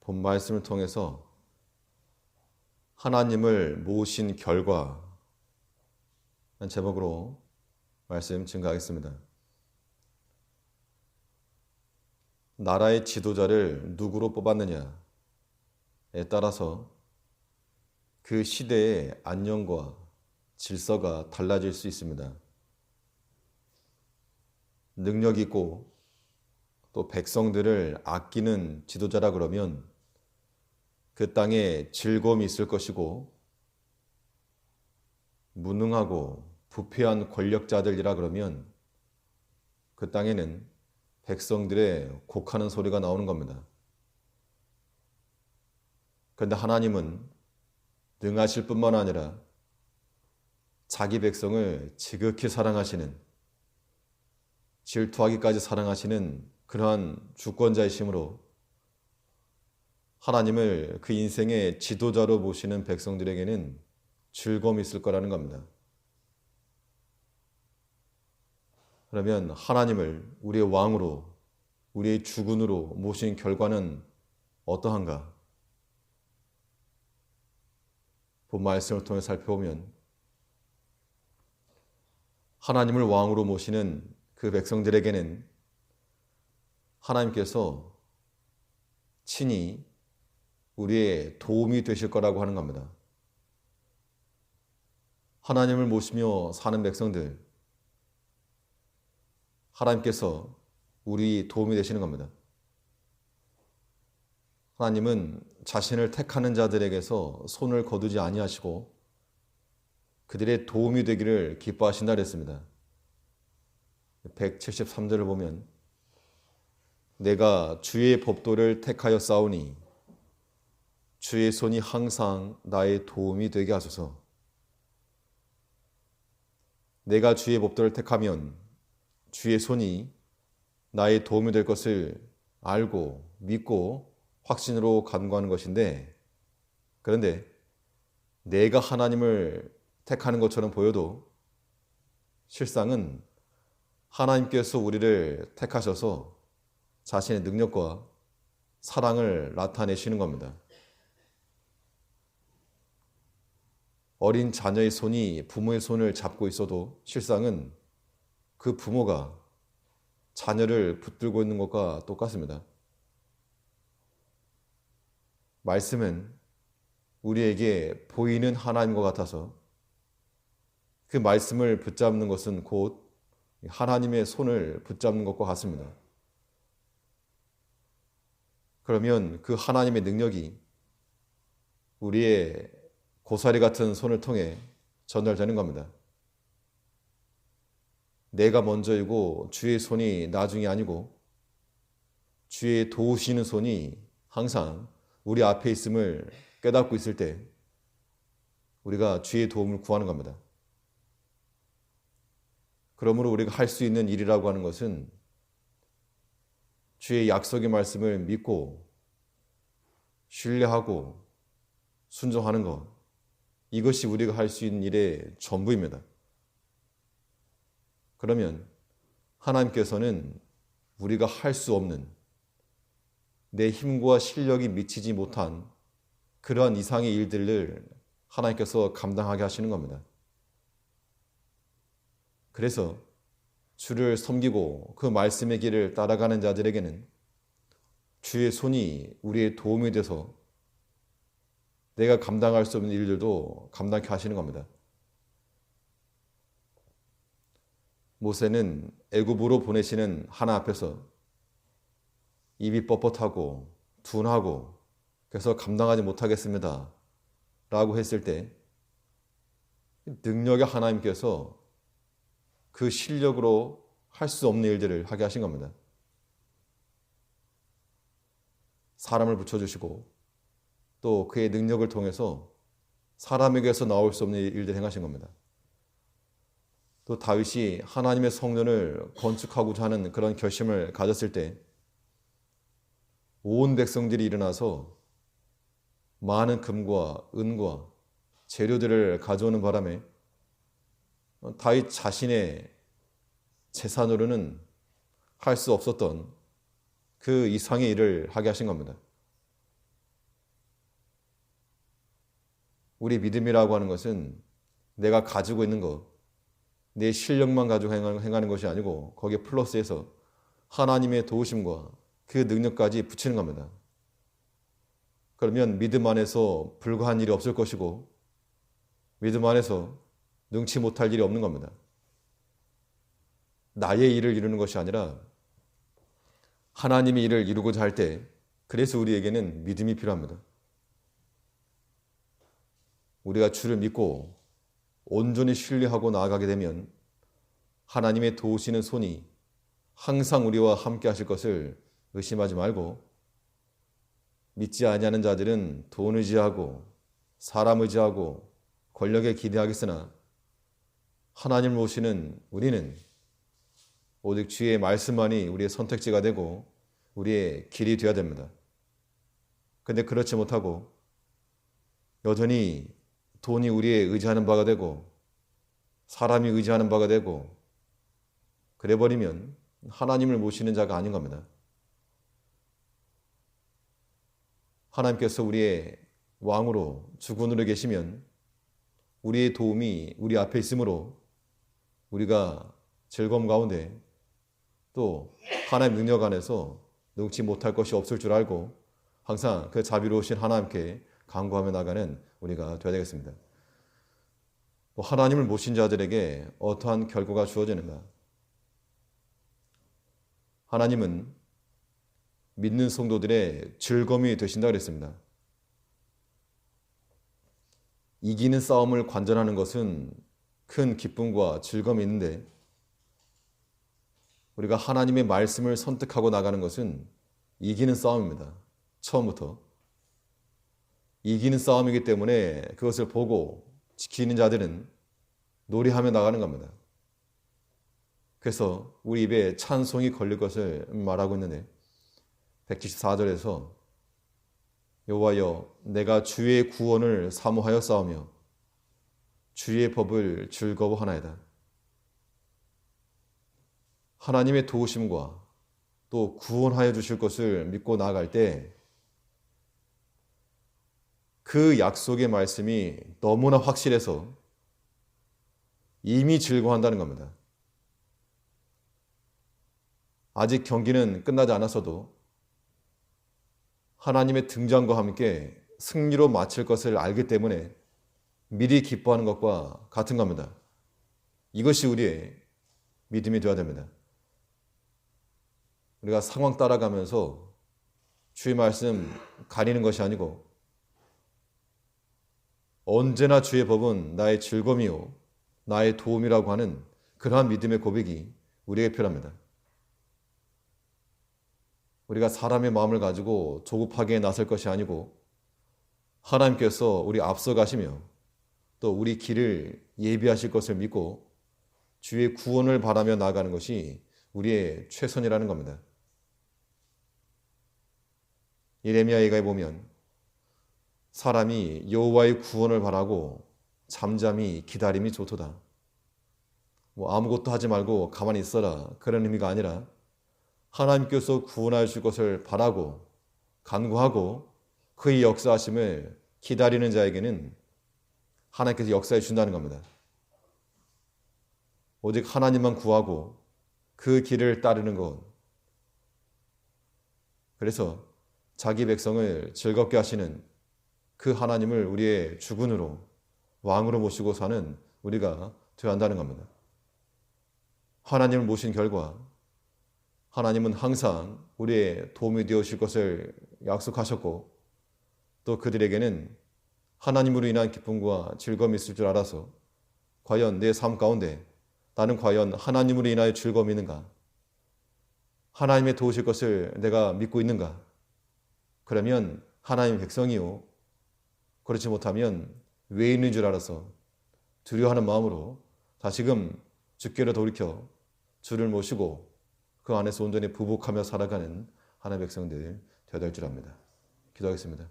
본 말씀을 통해서 하나님을 모신 결과 라는 제목으로 말씀 증거하겠습니다. 나라의 지도자를 누구로 뽑았느냐에 따라서 그 시대의 안녕과 질서가 달라질 수 있습니다. 능력 있고 또 백성들을 아끼는 지도자라 그러면 그 땅에 즐거움이 있을 것이고, 무능하고 부패한 권력자들이라 그러면 그 땅에는 백성들의 곡하는 소리가 나오는 겁니다. 그런데 하나님은 능하실 뿐만 아니라 자기 백성을 지극히 사랑하시는, 질투하기까지 사랑하시는 그러한 주권자이시므로 하나님을 그 인생의 지도자로 모시는 백성들에게는 즐거움이 있을 거라는 겁니다. 그러면 하나님을 우리의 왕으로, 우리의 주군으로 모신 결과는 어떠한가? 본 말씀을 통해 살펴보면 하나님을 왕으로 모시는 그 백성들에게는 하나님께서 친히 우리의 도움이 되실 거라고 하는 겁니다. 하나님을 모시며 사는 백성들, 하나님께서 우리 도움이 되시는 겁니다. 하나님은 자신을 택하는 자들에게서 손을 거두지 아니하시고 그들의 도움이 되기를 기뻐하신다 그랬습니다. 173절을 보면 내가 주의 법도를 택하여 싸우니 주의 손이 항상 나의 도움이 되게 하소서. 내가 주의 법도를 택하면 주의 손이 나의 도움이 될 것을 알고 믿고 확신으로 간구하는 것인데, 그런데 내가 하나님을 택하는 것처럼 보여도 실상은 하나님께서 우리를 택하셔서 자신의 능력과 사랑을 나타내시는 겁니다. 어린 자녀의 손이 부모의 손을 잡고 있어도 실상은 그 부모가 자녀를 붙들고 있는 것과 똑같습니다. 말씀은 우리에게 보이는 하나님과 같아서 그 말씀을 붙잡는 것은 곧 하나님의 손을 붙잡는 것과 같습니다. 그러면 그 하나님의 능력이 우리의 고사리 같은 손을 통해 전달되는 겁니다. 내가 먼저이고 주의 손이 나중이 아니고 주의 도우시는 손이 항상 우리 앞에 있음을 깨닫고 있을 때 우리가 주의 도움을 구하는 겁니다. 그러므로 우리가 할 수 있는 일이라고 하는 것은 주의 약속의 말씀을 믿고 신뢰하고 순종하는 것, 이것이 우리가 할 수 있는 일의 전부입니다. 그러면 하나님께서는 우리가 할 수 없는, 내 힘과 실력이 미치지 못한 그러한 이상의 일들을 하나님께서 감당하게 하시는 겁니다. 그래서 주를 섬기고 그 말씀의 길을 따라가는 자들에게는 주의 손이 우리의 도움이 돼서 내가 감당할 수 없는 일들도 감당케 하시는 겁니다. 모세는 애굽으로 보내시는 하나 앞에서 입이 뻣뻣하고 둔하고 그래서 감당하지 못하겠습니다 라고 했을 때 능력의 하나님께서 그 실력으로 할 수 없는 일들을 하게 하신 겁니다. 사람을 붙여주시고 또 그의 능력을 통해서 사람에게서 나올 수 없는 일들을 행하신 겁니다. 또 다윗이 하나님의 성전을 건축하고자 하는 그런 결심을 가졌을 때 온 백성들이 일어나서 많은 금과 은과 재료들을 가져오는 바람에 다윗 자신의 재산으로는 할 수 없었던 그 이상의 일을 하게 하신 겁니다. 우리 믿음이라고 하는 것은 내가 가지고 있는 것, 내 실력만 가지고 행하는 것이 아니고 거기에 플러스해서 하나님의 도우심과 그 능력까지 붙이는 겁니다. 그러면 믿음 안에서 불가한 일이 없을 것이고 믿음 안에서 능치 못할 일이 없는 겁니다. 나의 일을 이루는 것이 아니라 하나님의 일을 이루고자 할 때, 그래서 우리에게는 믿음이 필요합니다. 우리가 주를 믿고 온전히 신뢰하고 나아가게 되면 하나님의 도우시는 손이 항상 우리와 함께 하실 것을 의심하지 말고, 믿지 아니하는 자들은 돈 의지하고 사람 의지하고 권력에 기대하겠으나 하나님을 모시는 우리는 오직 주의 말씀만이 우리의 선택지가 되고 우리의 길이 되어야 됩니다. 그런데 그렇지 못하고 여전히 돈이 우리의 의지하는 바가 되고 사람이 의지하는 바가 되고 그래버리면 하나님을 모시는 자가 아닌 겁니다. 하나님께서 우리의 왕으로 주군으로 계시면 우리의 도움이 우리 앞에 있으므로 우리가 즐거움 가운데 또 하나님 능력 안에서 능치 못할 것이 없을 줄 알고 항상 그 자비로우신 하나님께 간구하며 나가는 우리가 되어야 되겠습니다. 또 하나님을 모신 자들에게 어떠한 결과가 주어지는가? 하나님은 믿는 성도들의 즐거움이 되신다 그랬습니다. 이기는 싸움을 관전하는 것은 큰 기쁨과 즐거움이 있는데 우리가 하나님의 말씀을 선택하고 나가는 것은 이기는 싸움입니다. 처음부터. 이기는 싸움이기 때문에 그것을 보고 지키는 자들은 노래하며 나가는 겁니다. 그래서 우리 입에 찬송이 걸릴 것을 말하고 있는데 174절에서 여호와여 내가 주의 구원을 사모하여 싸우며 주의 법을 즐거워하나이다. 하나님의 도우심과 또 구원하여 주실 것을 믿고 나아갈 때 그 약속의 말씀이 너무나 확실해서 이미 즐거워한다는 겁니다. 아직 경기는 끝나지 않았어도 하나님의 등장과 함께 승리로 마칠 것을 알기 때문에 미리 기뻐하는 것과 같은 겁니다. 이것이 우리의 믿음이 되어야 됩니다. 우리가 상황 따라가면서 주의 말씀 가리는 것이 아니고 언제나 주의 법은 나의 즐거움이요 나의 도움이라고 하는 그러한 믿음의 고백이 우리에게 필요합니다. 우리가 사람의 마음을 가지고 조급하게 나설 것이 아니고 하나님께서 우리 앞서 가시며 또 우리 길을 예비하실 것을 믿고 주의 구원을 바라며 나아가는 것이 우리의 최선이라는 겁니다. 예레미야에 보면 사람이 여호와의 구원을 바라고 잠잠히 기다림이 좋도다. 아무것도 하지 말고 가만히 있어라 그런 의미가 아니라 하나님께서 구원하실 것을 바라고 간구하고 그의 역사하심을 기다리는 자에게는 하나님께서 역사해 준다는 겁니다. 오직 하나님만 구하고 그 길을 따르는 것. 그래서 자기 백성을 즐겁게 하시는 그 하나님을 우리의 주군으로 왕으로 모시고 사는 우리가 되어야 한다는 겁니다. 하나님을 모신 결과 하나님은 항상 우리의 도움이 되어주실 것을 약속하셨고 또 그들에게는 하나님으로 인한 기쁨과 즐거움이 있을 줄 알아서 과연 내 삶 가운데 나는 과연 하나님으로 인하여 즐거움이 있는가? 하나님의 도우실 것을 내가 믿고 있는가? 그러면 하나님의 백성이요. 그렇지 못하면 왜 있는 줄 알아서 두려워하는 마음으로 다시금 주께로 돌이켜 주를 모시고 그 안에서 온전히 부복하며 살아가는 하나님의 백성들 되어야 될 줄 압니다. 기도하겠습니다.